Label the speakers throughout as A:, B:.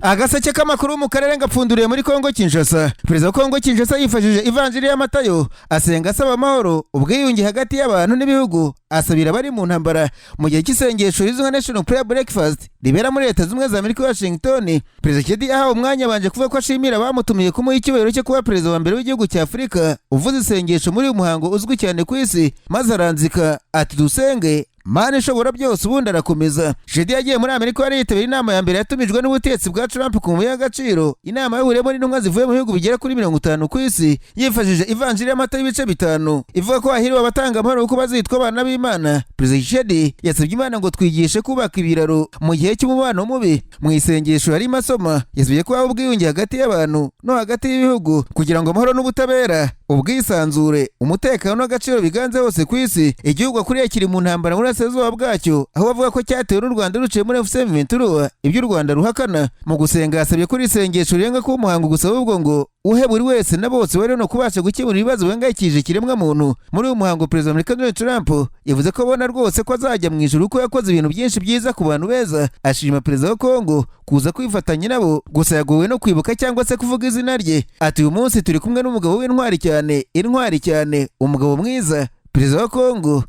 A: Agaseke k'amakuru mu karere ngapfunduriye muri Kongo Kinshasa. Perezida wa Kongo Kinshasa yifashije ivanjiri y'amatayo asenga asaba amahoro ubwiyunge hagati y'abantu n'ibihugu, asabira bari mu ntambara mu gihe cy'isengesho rizwi nka National Prayer Breakfast ribera muri Leta Zunze za Amerika Washington. Perezida Tshisekedi ahawe umwanya banje kuvuga ko ashimira abamutumiye kumuha icyubahiro cyo kuba perezida wa mbere w'igihugu cya Afurika uvuze isengesho muri uyu muhango uzwi cyane ku isi, maze aranzika ati dusenge Mana ishobora byose ubundi arakomeza. Tshisekedi yagiye muri Amerika yari yitabiriye inama ya mbere yatumijwe n'ubutegetsi bwa Trump ku muye y'agaciro. Inama yahuriyemo n'intumwa zivuye mu bihugu bigera kuri 50 ku isi, yifashije ivanjiri y'amata y'ibice 5 ivuga ko hahiriwe abatanga amahoro uko bazitwa abana b'Imana. Perezida Tshisekedi yasabye Imana ngo twigishe kubaka ibiraro mu gihe cy'umubano mubi. Mu isengesho yari masoma yasabye ko haba ubwiyunge hagati y'abantu no hagati y'ibihugu kugira ngo amahoro n'ubutabera, ubwisanzure, umutekano n'agaciro biganze hose ku isi. Igihugu akuriye kiri mu ntambara muri Sezuba bwacyo, aho bavuga ko cyatewe n'u Rwanda ruciye muri FC23 ibyo u Rwanda ruhakana. Mu gusenga yasabye kuri isengesho rirenga ko umuhango gusaba ubwo ngo uhe buri wese na bose bari no kubasha gukemura ibibazo bihangayikishije ikiremwa muntu. Muri uyu muhango Perezida wa Amerika Donald Trump yavuze ko abona rwose ko azajya mu ijuru ko yakoze ibintu byinshi byiza ku bantu beza. Ashima Perezida wa Kongo kuza kwifatanya nabo, gusa yagowe no kwibuka cyangwa se kuvuga izina rye. Ati uyu munsi turi kumwe n'umugabo w'intwari cyane, umugabo mwiza. Perezida wa Kongo,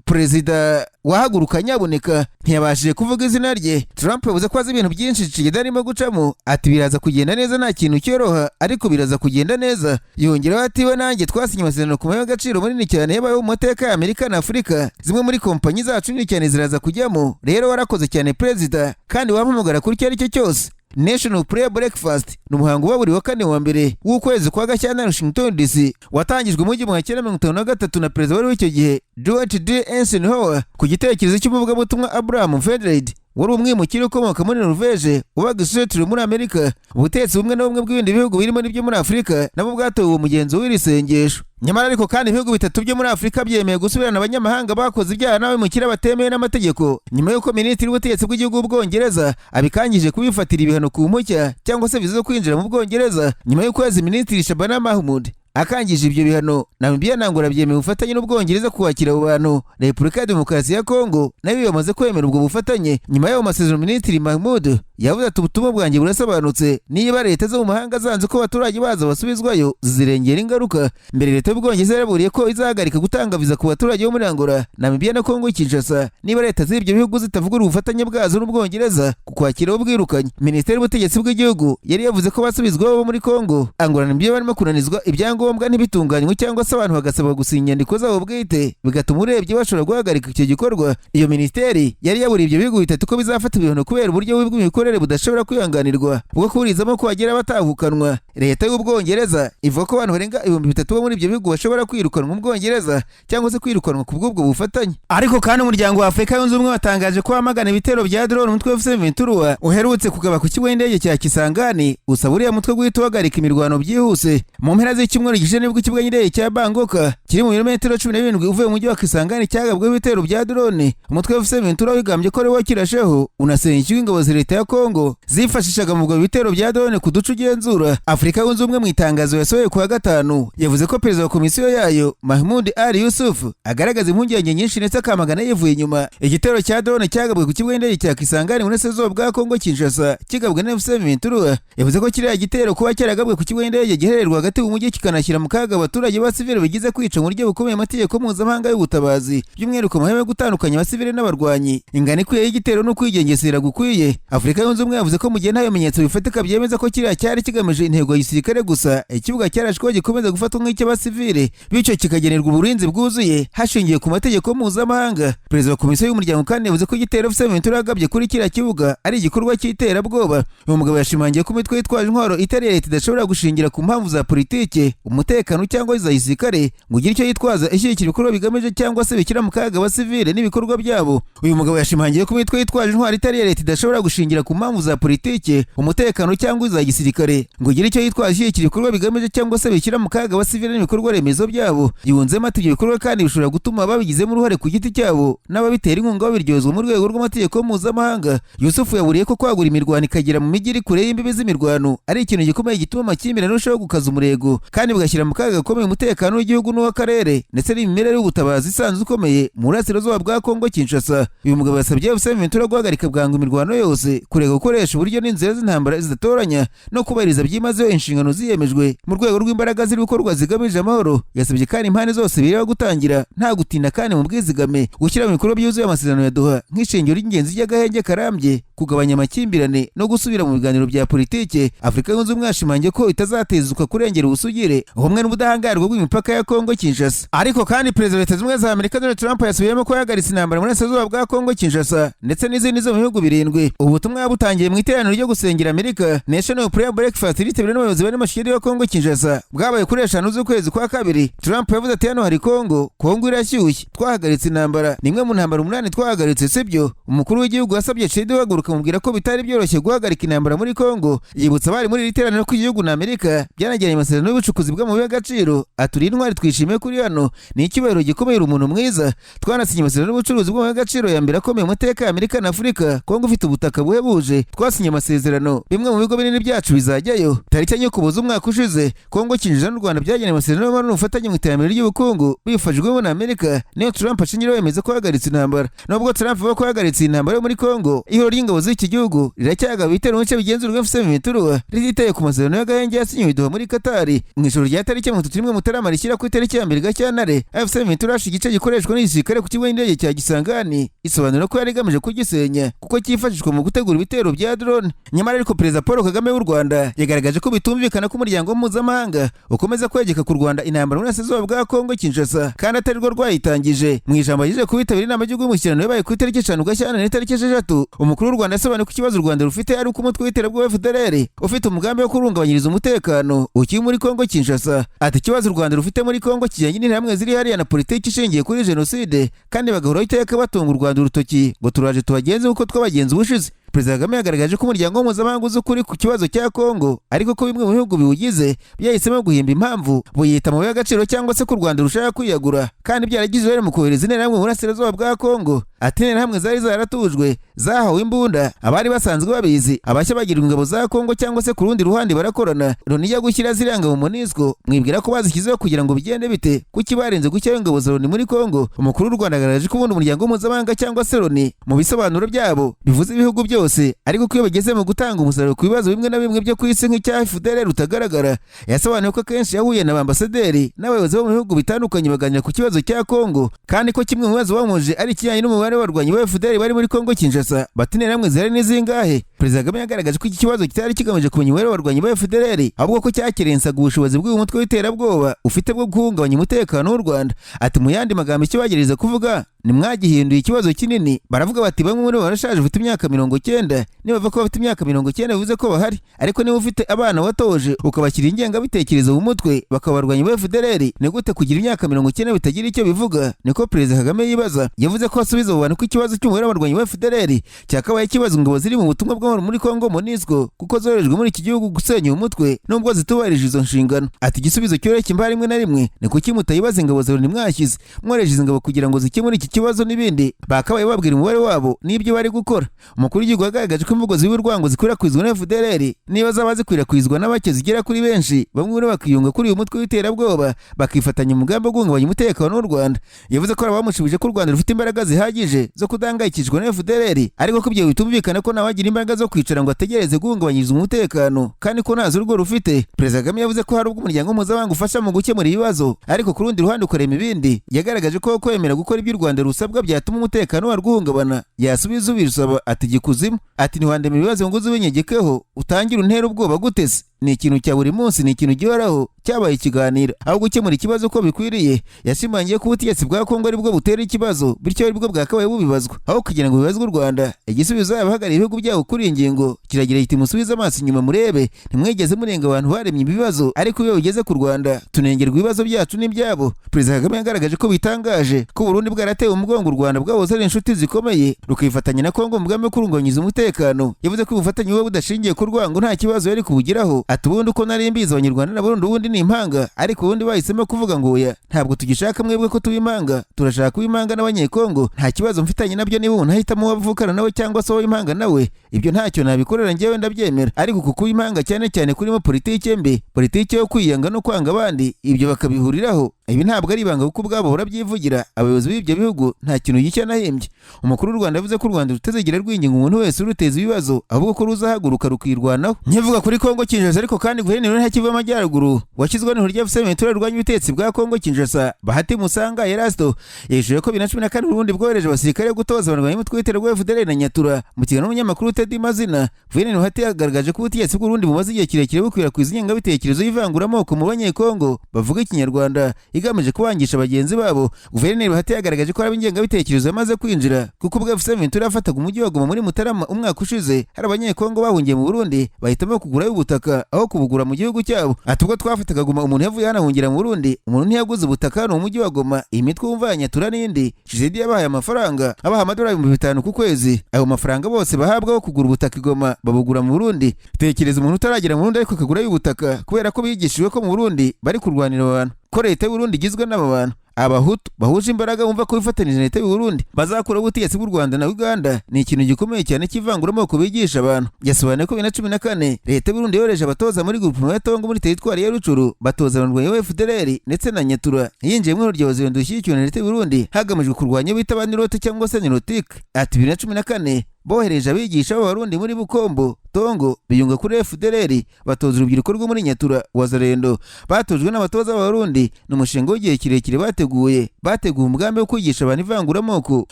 A: Perezida wahaguruka nyaboneka ntiyabashije kuvuga izina rye. Trump yavuze ko azi ibintu byinshi Tshisekedi arimo gucamo, ati biraza kugenda neza nta kintu cyoroha ariko biraza kugenda neza. Yongeraho ati we nanjye twasinye amasezerano ku y'agaciro munini cyane yabayeho mu mateka ya Amerika na Afurika. Zimwe muri kompanyi zacu nini cyane ziraza kujyamo, rero warakoze cyane Perezida kandi wampamagara kuri icyo ari cyo cyose. National Prayer Breakfast ni umuhango wa buri wa kane wa mbere w'ukwezi kwa Gashyantare Washington DC, watangijwe mu 1953 na perezida wari w'icyo gihe George D. Eisenhower ku gitekerezo cy'umuvugabutumwa Abraham Fedred wari umwimukira ukomoka muri Norvege ubaga Seattle muri Amerika. Ubutegetsi bumwe na bumwe bw'ibindi bihugu birimo n'ibyo muri Afurika nabo bwatowe uwo mugenzo w'iri sengesho. Nyamara ariko kandi ibihugu bitatu byo muri Afurika byemeye gusubirana abanyamahanga bakoze ibyaha n'abimukira batemeye n'amategeko, nyuma y'uko minisitiri w'ubutegetsi bw'igihugu bw'Ubwongereza abikangije kubifatira ibihano ku mpushya cyangwa se viza zo kwinjira mu Bwongereza. Nyuma y'ukwezi minisitiri Shabana Mahmoud akangije ibyo bihano, Namibia nangura byemeye ubufatanye n'Ubwongereza kuwakira abo bantu. Repubulika ya Demokarasi ya Kongo nayo yamaze kwemera ubwo bufatanye. Nyuma y'ayo masezerano minisitiri Mahmoud yavuze ati ubutumwa bwanjye burasobanutse, niba leta zo mu mahanga zanze ko abaturage baza basubizwayo zizirengera ingaruka. Mbere leta y'Ubwongereza yaraburiye ko izahagarika gutanga viza ku baturage bo muri Angola, Namibia na Kongo Kinshasa niba leta z'ibyo bihugu zitavugura ubufatanye bwazo n'Ubwongereza ku kwakira abo bwirukanye. Minisiteri y'ubutegetsi bw'igihugu yari yavuze ko basubizwa bo muri Kongo, Angola, Namibia barimo kunanizwa ibyangombwa ntibitunganywe cyangwa se abantu bagasaba gusinya inyandiko zabo bwite, bigatuma urebye bashobora guhagarika icyo gikorwa. Iyo minisiteri yari yaburiye ibyo bihugu bitatu ko bizafata ibihano kubera uburyo bw'imikorere budashobora kwihanganirwa bwo kuburizamo ko bagera batahukanwa. Leta y'Ubwongereza ivuga ko abantu barenga 3000 bo muri ibyo bihugu bashobora kwirukanwa mu Bwongereza cyangwa se kwirukanwa ku bw'ubwo bufatanye. Ariko kandi umuryango wa Afurika yunze ubumwe watangaje ko wamagana ibitero bya drone umutwe wa FC23 uherutse kugaba ku kigo indege cya Kisangani, usaba uriya mutwe guhita uhagarika imirwano byihuse. Mu mpera z'icyumweru gishize nibwo ikibuga cy'indege cya Bangkok kiri mu birometero 17 uvuye mu mujyi wa Kisangani cyagabwe ibitero bya drone. Umutwe wa FC23 wigambye ko ariwo kirasheho unasenya ikigo ingabo za leta ya Kongo zifashishaga mu bwo bitero bya drone ku duce ugenzura. Afurika yunze ubumwe mu itangazo yasohoye ku wa gatanu yavuze ko perezida wa komisiyo yayo Mahmoud Ali Yusuf agaragaza impungenge nyinshi ndetse akamagana yivuye inyuma igitero cya drone cyagabwe ku kibuga cy'indege cya Kisangani muri Sezuba bwa Kongo Kinshasa kigabwe na FC23. Yavuze ko kiriya gitero kuba cyaragabwe ku kibuga cy'indege gihererwa hagati mu mujyi kikanashyira mu kaga abaturage ba civile bigize kwica mu buryo bukomeye amategeko mpuzamahanga y'ubutabazi, by'umwihariko amahame yo gutandukanya abasivile n'abarwanyi. Ingano ikwiye y'igitero no kwigengesera gukwiye. Afurika yunze ubumwe yavuze ko mu gihe nta bimenyetso bifatika byemeza ko kiriya cyari kigamije intego ya gisirikare gusa, ikibuga cyarashwe gikomeza gufatwa nk'icy'abasivile, bityo kikagenerwa uburinzi bwuzuye hashingiye ku mategeko mpuzamahanga. Perezida wa komisiyo y'umuryango kandi yavuze ko igitero FC23 yagabye kuri kiriya kibuga ari igikorwa cy'iterabwoba. Uyu mugabo yashimangiye ko imitwe yitwaje intwaro itari leta idashobora gushingira ku mpamvu za politike, umutekano cyangwa za gisirikare ngo ugire icyo yitwaza ishyigikira ibikorwa bigamije cyangwa se bikira mu kaga abasivile n'ibikorwa byabo. Uyu mugabo yashimangiye ko imitwe yitwaje intwaro itari leta idashobora gushingira ku mpamvu za politike, umutekano cyangwa za gisirikare ngo ugire icyo yitwaza ishyigikira ibikorwa bigamije cyangwa se bikira mu kaga abasivile n'ibikorwa remezo byabo. Yunzemo ati ibyo bikorwa kandi bishobora gutuma ababigizemo uruhare ku giti cyabo n'ababitera inkunga babiryozwa mu rwego rw'amategeko mpuzamahanga. Yusufu yaburiye ko kwagura imirwano ikagera mu mijyi iri kure y'imbibi z'imirwano ari ikintu gikomeye gituma amakimbirane arushaho gukaza umurego kandi bigashyira mu kaga gakomeye umutekano w'igihugu n'uw'akarere ndetse n'imimerere y'ubutabazi isanzwe ukomeye mu burasirazuba bwa Kongo Kinshasa. Uyu mugabo yasabye M23 guhagarika bwangu imirwano yose, kureka gukoresha uburyo n'inzira z'intambara zidatoranya no kubahiriza byimazeyo inshingano ziyemejwe mu rwego rw'imbaraga z'ibikorwa zigamije amahoro. Yasabye kandi impande zose bireba gutangira nta gutinda kandi mu bwizigame gushyira mu bikorwa byuzuye amasezerano ya Doha nk'ishingiro ry'ingenzi ry'agahenge karambye, kugabanya amakimbirane no gusubira mu biganiro bya politike. Afurika yunze ubumwe yashimangiye ko itazatezuka kurengera ubusugire hamwe n'ubudahangarwa bw'imipaka ya Kongo Kinshasa. Ariko kandi Perezida wa Leta Zunze Ubumwe za Amerika Donald Trump yasubiyemo ko yahagaritse intambara mu burasirazuba bwa Kongo Kinshasa ndetse n'izindi zo mu bihugu birindwi. Ubu butumwa yabutangiye mu iteraniro ryo gusengera Amerika National Prayer Breakfast ritabiriwe n'abayobozi bari mashuri ya Kongo Kinshasa bwabaye kuri 5 z'ukwezi kwa kabiri. Trump yavuze ati hano hari Kongo irashyushye, twahagaritse intambara, nimwe mu ntambara 8 twahagaritse, sibyo? Umukuru w'igihugu yasabye Tshisekedi guhaguruka mubwira ko bitari byoroshye guhagarika intambara muri Kongo. Yibutsa bari muri iri teraniro ko igihugu na Amerika byanagiranye amasezerano y'ubucukuzi bw'amabuye y'agaciro. Aturi intwari twishimiye kuri hano, ni icyubahiro gikomeye umuntu mwiza. Twanasinye amasezerano y'ubucuruzi bw'amabuye y'agaciro ya mbere akomeye mu mateka ya Amerika na Afurika. Kongo ifite ubutaka buhebuje, twasinye amasezerano, bimwe mu bigo binini byacu bizajyayo. Tariki ya Ukuboza umwaka ushize, Kongo Kinshasa n'u Rwanda byagiranye amasezerano y'amahoro n'ubufatanye mu iterambere ry'ubukungu bifashijwemo na Amerika. Niyo Trump ashingiraho yemeza ko yahagaritse intambara. Nubwo Trump avuga ko yahagaritse intambara yo muri Kongo, ihoro ry'ingabo z'iki gihugu riracyagaba ibitero mu bice bigenzurwa M23 rititaye ku masezerano y'agahenge yasinyiwe Doha muri Qatar. Mu ijoro rya tariki 31 Mutarama rishyira ku itariki ya 2 Gashyantare, M23 yashe igice gikoreshwa n'igisirikare ku kigo cy'indege cya Gisangani, isobanura ko yari igamije kugisenya kuko cyifashishwa mu gutegura ibitero bya drone. Nyamara ariko Perezida Paul Kagame w'u Rwanda yagaragaje ko bitumvikana ko umuryango mpuzamahanga ukomeza kwegeka ku Rwanda intambara muri burasirazuba bwa Kongo Kinshasa kandi atari rwo rwayitangije. Mu ijambo yagize ku bitabira inama y'igihugu y'umushyikirano yabaye ku itariki 5 Gashyantare n'itariki 6, umukuru w'u Rwanda yasobanuye ko ikibazo u Rwanda rufite ari uko umutwe w'iterabwoba FDLR ufite umugambi wo kurungabanyiriza umutekano ukiri muri Kongo Kinshasa. Ati ikibazo u Rwanda rufite muri Kongo kijyanye n'intambwe ziri hariya na politiki ishingiye kuri jenoside, kandi bagahoraho iteka batunga u Rwanda urutoki ngo turaje tubagenze uko twabagenzi ubushize. Perezida Kagame yagaragaje ko umuryango mpuzamahanga uzi ukuri ku kibazo cya Kongo, ariko ko bimwe mu bihugu biwugize byahisemo guhimba impamvu buyita amabuye y'agaciro cyangwa se ko u Rwanda rushaka kwiyagura, kandi byaragize uruhare mu kohereza interahamwe mu burasirazuba bwa Kongo. Ati interahamwe zari zaratujwe, zahawe imbunda, abari basanzwe babizi, abashya bagirwa ingabo za Kongo cyangwa se ku rundi ruhande barakorana. Loni ijya gushyira ziriya ngabo mu MONUSCO, mwibwira ko bazishyizeho kugira ngo bigende bite? Kuki barenze gushyiraho ingabo za Loni muri Kongo? Umukuru w'u Rwanda yagaragaje ko ubundi umuryango mpuzamahanga cyangwa se Loni mu bisobanuro byabo bivuze ibihugu byose, ariko ko iyo bageze mu gutanga umusaruro ku bibazo bimwe na bimwe byo ku isi nk'icya FDLR rutagaragara. Yasobanuye ko kenshi yahuye n'abambasaderi n'abayobozi bo mu bihugu bitandukanye baganira ku kibazo cya Kongo, kandi ko kimwe mu bibazo bamuje ari ikijyanye n'umubare w'abarwanyi ba FDLR bari muri Kongo Kinshasa. Bati interahamwe zihari n'izingahe? Perezida Kagame yagaragaje ko iki kibazo kitari kigamije kumenya umubare w'abarwanyi ba FDLR, ahubwo ko cyakerensaga ubushobozi bw'uyu mutwe w'iterabwoba ufite bwo guhungabanya umutekano w'u Rwanda. Ati mu yandi magambo icyo bagerageza kuvuga ni mwagihinduye ikibazo kinini. Baravuga bati bamwe muri bo barashaje ufite imyaka 90, niba bavuga ko bafite imyaka 90 bivuze ko bahari, ariko niba ufite abana watoje ukabashyira ingengabitekerezo mu mutwe bakabarwanya ba FDLR, ni gute kugira imyaka 90 bitagira icyo bivuga? Niko Perezida Kagame yibaza. Yavuze ko asubiza abo bantu ko ikibazo cy'umubare w'abarwanyi ba FDLR cyakabaye ikibazo ngabo ziri mu butumwa bw'amahoro muri Kongo MONUSCO, kuko zorejwe muri iki gihugu gusenya umutwe nubwo zitubarije izo nshingano. Ati igisubizo cyoroshye imba rimwe na rimwe ni kuki mutayibaza ingabo za Loni mwashyize, mworeje ingabo kugira ngo zikemure iki kibazo n'ibindi, bakabaye babwira umubare wabo n'ibyo bari gukora. Umukuru w'igihugu yagaragaje ko imvugo z'urwango zikwirakwizwa na FDLR niba zaba zikwirakwizwa n'abake zigera kuri benshi, bamwe muri bakiyunga kuri uyu mutwe w'iterabwoba bakifatanya umugambi wo guhungabanya umutekano w'u Rwanda. Yavuze ko abamushubije ko u Rwanda rufite imbaraga zihagije zo kudahangayikishwa na FDLR, ariko ko ibyo bitumvikana ko nawagira imbaraga zo kwicara ngo ategereze guhungabanyiriza umutekano kandi ko ntazo urwo rufite. Perezida Kagame yavuze ko hari ubwo umuryango mpuzamahanga ufasha mu gukemura ibibazo, ariko ku rundi ruhande ukarema ibindi. Yagaragaje ko kwemera gukora ibyo u Rwanda rusabwa byatuma umutekano warwo uhungabana yasubiza ubisaba ati gikuzimu. Ati ntiwandema ibibazo ngo uzubenyegekeho utangira untera ubwoba gutese. Ni ikintu cya buri munsi, ni ikintu gihoraho, cyabaye ikiganiro aho gukemura ikibazo uko bikwiriye. Yashimangiye ko ubutegetsi bwa Kongo ari bwo butera ikibazo, bityo ari bwo bwakabaye bubibazwa aho kugira ngo bibazwe u Rwanda. Igisubizo yabahagarariye ibihugu byabo kuri ingingo kiragira kiti musubize amaso inyuma murebe, ntimwegeze murenga abantu baremye ibibazo, ariko iyo ugeze ku Rwanda tunengerwa ibibazo byacu n'ibyabo. Perezida Kagame yagaragaje ko bitangaje ko Burundi bwaratewe umugongo u Rwanda bwahoze ari inshuti zikomeye rukifatanya na Kongo mu mugambi wo kurungabanyiriza umutekano. Yavuze ko ubufatanye buba budashingiye ku rwango nta kibazo yari kubugiraho, ati ubundi uko nari mbizi abanyarwanda na Burundi ubundi ni impanga, ariko ubundi bahisemo kuvuga ngo oya ntabwo tugishaka mwebwe ko tuba impanga, turashaka kuba impanga n'abanyekongo. Nta kibazo mfitanye nabyo niba umuntu ahitamo wavukana nawe cyangwa se impanga nawe, ibyo ntacyo nabikorera njyewe ndabyemera, ariko kuko impanga cyane cyane kurimo politike mbi, politike yo kwiyanga no kwanga abandi, ibyo bakabihuriraho. Ibi ntabwo ari ibanga kuko ubwabo barabyivugira, abayobozi b'ibyo bihugu nta kintu gishya nahimbye. Umukuru w'u Rwanda yavuze ko u Rwanda rutazigera rwinginga umuntu wese uruteza ibibazo, ahubwo ko ruzahaguruka rukirwanaho. Nkivuga kuri Kongo Kinshasa ariko kandi guverineri w'Intara y'Amajyaruguru washyizweho n'ihuriro ry'abasivili rurwanya ubutegetsi bwa Kongo Kinshasa Bahati Musanga Erasto yishuye ko 2014 Burundi bwohereje abasirikare gutoza abarwanyi b'umutwe w'iterabwoba FDLR na Nyatura. Mu kiganiro n'umunyamakuru Teddy Mazina, guverineri Bahati yagaragaje ko ubutegetsi bw'u Burundi bumaze igihe kirekire bukwirakwiza ingengabitekerezo y'ivanguramoko mu banyekongo bavuga ikinyarwanda igamije kubangisha bagenzi babo. Guverineri Bahati yagaragaje ko ingengabitekerezo yamaze kwinjira kuko ubwo FDLR yafataga umujyi wa Goma muri Mutarama umwaka ushize, hari abanyekongo bahungiye mu Burundi bahitamo kugura ubutaka aho kubugura mu gihugu cyabo. Ati ubwo twafataga Goma umuntu yavuye hanahungira mu Burundi, umuntu ntiyaguze ubutaka hano mu mujyi wa Goma. Iyi mitwe wumva ya Nyatura n'indi Tshisekedi yabahaye amafaranga, abaha amadolari 5,000 ku kwezi. Ayo mafaranga bose bahabwaho kugura ubutaka i Goma babugura mu Burundi. Tekereza umuntu utaragera mu Burundi ariko akagura y'ubutaka kubera ko bigishijwe ko mu Burundi bari kurwanira abantu, ko leta y'u Burundi igizwe n'aba bantu Abahutu bahuje imbaraga bumva ko bifatanije na leta y'u Burundi bazakura ubutegetsi bw'u Rwanda na Uganda. Ni ikintu gikomeye cyane cy'ivanguramoko bigisha abantu. Yasobanuye ko 2014 leta y'u Burundi yohereje abatoza muri groupe ya Tongo muri teritwari ya Rucuru batoza abarwanyi ba FDLR ndetse na Nyatura. Yinjiye mu ryo bazendo dushyikirana na leta y'u Burundi hagamijwe kurwanya bitabanirota cyangwa se Nirotique. Ati 2014 bohereje abigisha b'Abarundi muri Bukombo Tongo biyunga kuri FDLR batoza urubyiruko rwo muri Nyatura Wazarendo batojwe n'abatoza b'Abarundi. N'umushinga w'igihe kirekire bateguye umugambi wo kwigisha abantu ivanguramoko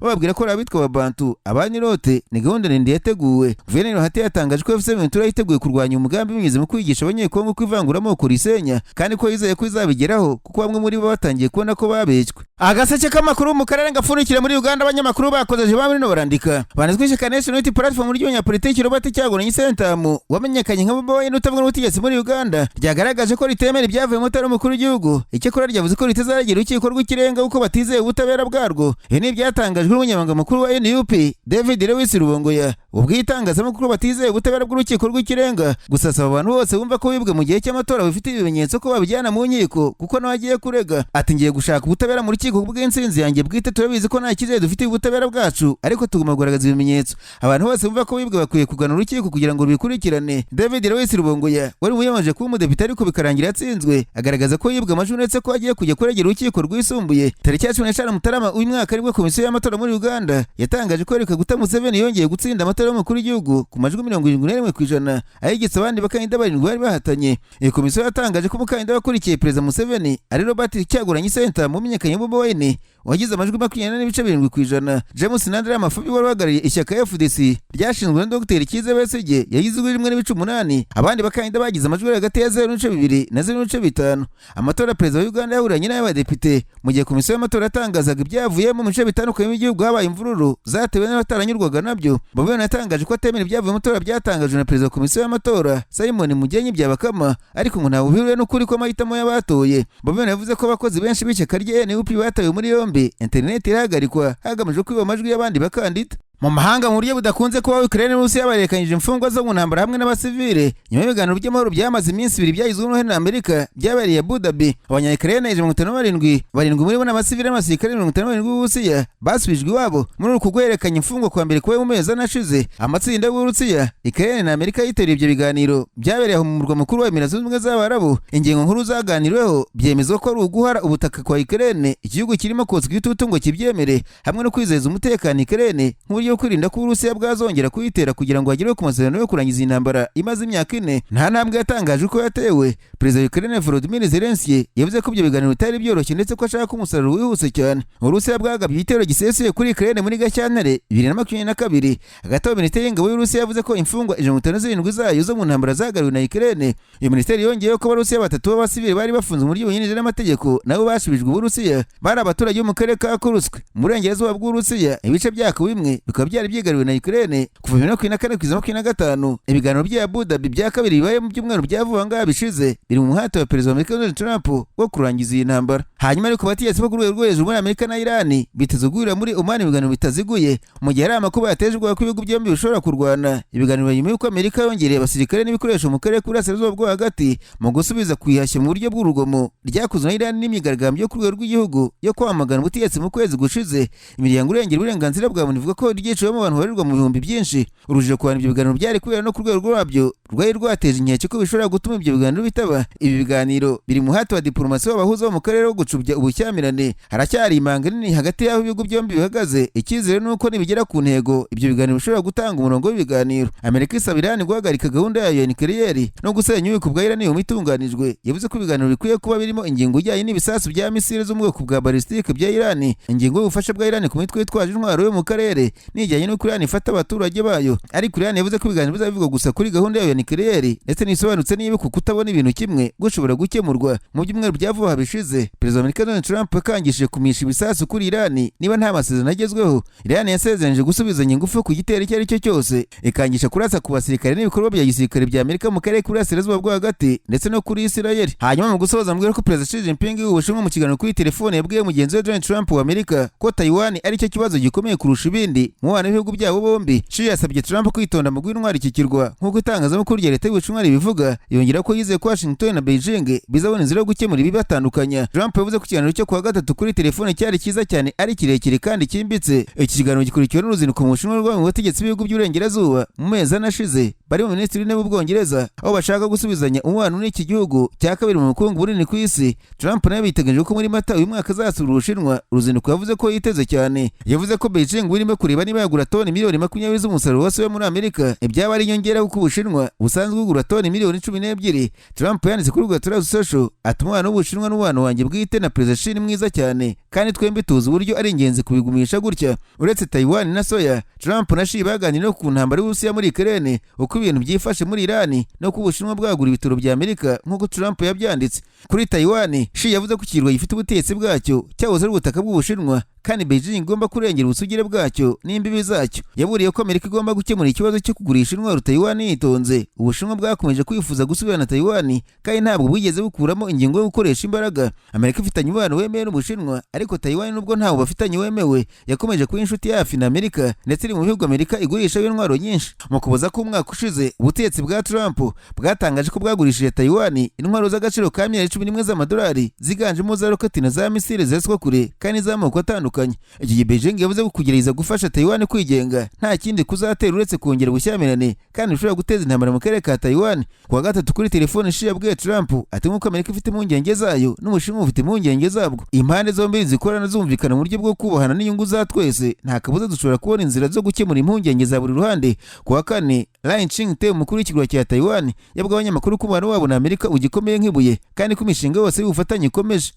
A: bababwira ko abitwa Abantu Abanirote. Ni gahunda ndende yateguwe. Guverineri Bahati yatangaje ko FDLR yiteguye kurwanya umugambi binyuze mu kwigisha abanyekongo ko ivanguramoko risenya, kandi ko yizeye ko izabigeraho kuko bamwe muri bo batangiye kubona ko babeshywe. Agaseke k'amakuru mu karere gapfundikira muri Uganda, abanyamakuru bakozeje bamwe no barandika banazwe Isengesho Unity Platform muri y'abanyapolitiki Robert Cyagoranye Sentamu wamenyekanye nka Boboye n'utavuga n'ubutegetsi muri Uganda ryagaragaje ko ritemera ibyavuye mu mutara w'umukuru w'igihugu. Icyakora ryavuze ko ritazaragira urukiko rw'ikirenga kuko batizeye ubutabera bwarwo. Ibi ni ibyatangajwe n'umunyamabanga mukuru wa NUP David Lewis Rubongoya ubwo itangazamakuru batizeye ubutabera bw'urukiko rw'ikirenga. Gusa asaba abantu bose bumva ko bibwe mu gihe cy'amatora bafite ibimenyetso ko babijyana mu nkiko kuko nawe agiye kurega. Ati ngiye gushaka ubutabera mu rukiko bw'insinzi yanjye bwite, turabizi ko nta kizere dufite ubutabera bwacu ariko tugomba kugaragaza ibimenyetso. Abantu bose bumva ko bibwe bakwiye kugana urukiko kugira ngo bikurikirane. David Lewis Rubongoya wari wiyamaje kuba umudepite ariko bikarangira yatsinzwe, agaragaza ko yibwe amajwi ndetse ko agiye kujya kuregera urukiko rwisumbuye. Tariki ya 15 Mutarama uyu mwaka aribwo komisiyo y'amatora muri Uganda yatangaje ko Yoweri Kaguta Museveni yongeye gutsinda amatora y'umukuru w'igihugu ku majwi 71% ayigitse abandi bakandida barindwi bari bahatanye. Iyi komisiyo yatangaje ko umukandida wakurikiye Perezida Museveni ari Robert Cyagoranye Sentamu wamenyekanye mu Boboye wagize amajwi 27%. James Nandera Amafubi wari uhagarariye ishyaka FDC ryashinzwe na Dr. Kiza Besigye yagize 1.8. Abandi bakandida bagize amajwi hagati ya 0.2 na 0.5. Amatora Perezida wa Uganda yahuranye n'abadepite mu gihe komisiyo y'amatora yatangazaga ibyavuyemo mu bice bitandukanye by'igihugu habaye imvururu zatewe n'abataranyurwaga nabyo. Boboye yatangaje ko atemera ibyavuye mu matora byatangajwe na Perezida wa komisiyo y'amatora Simon Mugenyi byabakama, ariko ngo ntabwo bihuriye n'ukuri ko amahitamo y'abatoye. Boboye yavuze ko abakozi benshi b'ishyaka rya NUP batawe muri yombi, internet irahagarikwa hagamijwe kwiba amajwi y'abandi bakandida. Mu mahanga mu buryo budakunze kuba Ukraine n'Uburusiya barekanyije imfungwa zo mu ntambara hamwe n'abasivile nyuma y'ibiganiro by'amahoro byamaze iminsi 2 byagizwe na Amerika byabereye Abu Dhabi. Abanya-Ukraine 57 barindwi muri bo n'abasivile n'abasirikare 57 b'Uburusiya basubijwe iwabo muri uku guhererekanya imfungwa kwa mbere kuwe mu mezi anashize. Amatsinda y'Uburusiya, Ukraine na Amerika yitereye ibyo biganiro byabereye mu murwa mukuru wa Emirates Zunze Ubumwe z'Abarabu. Ingingo nkuru zaganiriweho byemezwa ko ari uguhara ubutaka kwa Ukraine, igihugu kirimo kotswa igitutu ngo kibyemere, hamwe no kwizeza umutekano Ukraine yo kwirinda ko Uburusiya bwazongera kuyitera kugira ngo agire ku masezerano yo kurangiza intambara imaze imyaka 4. Nta ntambwe yatangaje uko yatewe. Perezida wa Ukraine Volodymyr Zelensky yavuze ko ibyo biganiro bitari byoroshye ndetse ko ashaka umusaruro wihuse cyane. Uburusiya bwagabye igitero gisesuye kuri Ukraine muri Gashyantare 2022. Hagati Minisiteri y'Ingabo y'Uburusiya yavuze ko imfungwa 57 zayo zo mu ntambara zagaruwe na Ukraine. Iyo minisiteri yongeyeho ko Abarusiya 3 b'abasivili bari bafunze mu buryo bunyuranyije n'amategeko nabo basubijwe Uburusiya. Bari abaturage bo mu karere ka Kursk mu burengerazuba bw'Uburusiya, ibice byako bimwe bikaba byari byigaruriwe na Ukraine kuva 2024 kugeza 2025. Ibiganiro bya Abu Dhabi bya kabiri bibaye mu byumweru bya vuba ngaha bishize biri mu muhate wa perezida wa Amerika Donald Trump wo kurangiza iyi ntambara. Hanyuma ariko bategetse bo ku rwego rwo hejuru muri Amerika na Iran biteze guhurira muri Oman ibiganiro bitaziguye mu gihe ari amakuba yatejwe ko ibihugu byombi bishobora kurwana. Ibiganiro nyuma y'uko Amerika yongereye abasirikare n'ibikoresho mu karere k'uburasirazuba bwo hagati mu gusubiza kwihashya mu buryo bw'urugomo ryakozwe na Iran n'imyigaragambyo yo ku rwego rw'igihugu yo kwamagana ubutegetsi mu kwezi gushize. Imiryango irengera uburenganzira bwa muntu ivuga ko ryiciyemo abantu barirwa mu bihumbi byinshi. Urujijo ku bantu ibyo biganiro byari kubera no ku rwego rwabyo rwari rwateje inkeke ko bishobora gutuma ibyo biganiro bitaba. Ibi biganiro biri mu hato wa diplomasi w'abahuza bo mu karere wo gucubya ubushyamirane. Haracyari imanga nini hagati y'aho ibihugu byombi bihagaze. Icyizere nuko nibigera ku ntego ibyo biganiro bishobora gutanga umurongo w'ibiganiro. Amerika isaba Iran guhagarika gahunda yayo ya nucleaire no gusenya ububiko bwa uranium itunganijwe. Yavuze ko ibiganiro bikwiye kuba birimo ingingo ijyanye n'ibisasu bya misile zo mu bwoko bwa balistike bya Iran, ingingo y'ubufasha bwa Iran ku mitwe yitwaje intwaro yo mu karere n'ijyanye n'uko Iran ifata abaturage bayo. Ariko Iran yavuze ko ibiganiro bizabivugwa gusa kuri gahunda yayo ya nucleaire ndetse n'isobanutse niba ku kutabona ibintu kimwe gushobora gukemurwa. Mu byumweru bya vuba bishize perezida wa Amerika Donald Trump yakangishije kumisha ibisasu kuri Iran niba nta masezerano agezweho. Iran yasezeranije gusubizanya ingufu ku gitero icyo ari cyo cyose, ikangisha kurasa ku basirikare n'ibikorwa bya gisirikare bya Amerika mu karere k'uburasirazuba bwo hagati ndetse no kuri Israel. Hanyuma mu gusoza mbwira ko perezida Xi Jinping w'Ubushinwa mu kiganiro kuri telefone yabwiye mugenzi we Donald Trump wa Amerika ko Taiwan ari cyo kibazo gikomeye kurusha ibindi mu bana b'ibihugu byabo bombi. Xi yasabye Trump kwitonda mu guintwara iki kirwa nk'uko itangazamakuru rya leta y'Ubushinwa ribivuga, yongera ko yizeye ko Washington na Beijing bizabona inzira yo gukemura ibi batandukanya. Trump yavuze ko ikiganiro cyo kuwa gatatu kuri telefone cyari cyiza cyane, ari kirekire kandi cyimbitse. Iki kiganiro gikurikiwe n'uruzinduko mu Bushinwa rw'abami bategetsi b'ibihugu by'uburengerazuba mu mezi anashize bari mu minisitiri w'intebe w'Ubwongereza aho bashaka gusubizanya umubano n'iki gihugu cya kabiri mu bukungu bunini ku isi. Trump nawe biteganyije ko muri Mata uyu mwaka azasura Ubushinwa. Uruzinduko yavuze ko yiteze cyane. Yavuze ko Beijing irimo kureba niba yagura toni miliyoni 20 z'umusaruro wose wo muri Amerika, ibyaba ari inyongera kuko Ubushinwa busanzwe bugura toni miliyoni 12. Trump yanditse kuri Twitter social ati umubano w'Ubushinwa n'umubano wanjye bwite na Perezida Xi ni mwiza cyane kandi twembi tuzi uburyo ari ingenzi kubigumisha gutya. Uretse Taiwan na soya, Trump na Xi baganiriye no ku ntambara y'Uburusiya muri Karere, uko ibintu byifashe muri Iran no ku Ubushinwa bwagura ibitaro bya Amerika nk'uko Trump yabyanditse. Kuri Taiwan, Xi yavuze ko ikirwa gifite ubutegetsi bwacyo cyahoze ari ubutaka bw'Ubushinwa kandi Beijing igomba kurengera ubusugire bwacyo n'imbibi zacyo. Yaburiye ko Amerika igomba gukemura ikibazo cyo kugurisha intwaro Taiwan yitonze. Ubushinwa bwakomeje kwifuza gusubirana Taiwan kandi ntabwo bwigeze bukuramo ingingo yo gukoresha imbaraga. Amerika ifitanye umubano wemewe n'Ubushinwa, ariko Taiwan nubwo ntawo bafitanye wemewe yakomeje kuba inshuti hafi na Amerika ndetse iri mu bihugu Amerika igurisha intwaro nyinshi. Mu kuboza ko umwaka ushize ubutegetsi bwa Trump bwatangaje ko bwagurishije Taiwan intwaro z'agaciro ka miliyari 11 z'amadolari ziganjemo za roketi na za misile zeswa kure kandi z'amoko atandukanye. Iki gihe Beijing yavuze ko kugerageza gufasha Taiwan kwigenga nta kindi kuzatera uretse kongera ubushyamirane kandi bishobora guteza intambara mu karere ka Taiwan. Kuwa gatatu kuri telefone Xi yabwiye Trump ati nk'uko Amerika ifite impungenge zayo n'Ubushinwa bufite impungenge zabwo, impande zombi zikorana zumvikana mu buryo bwo kubahana n'inyungu za twese, nta kabuza dushobora kubona inzira zo gukemura impungenge za buri ruhande. Kuwa kane Lai Ching-te umukuru w'ikirwa cya Taiwan yabwiye abanyamakuru ko umubano wabo na Amerika ugikomeye nk'ibuye kandi ko imishinga yose y'ubufatanye ikomeje.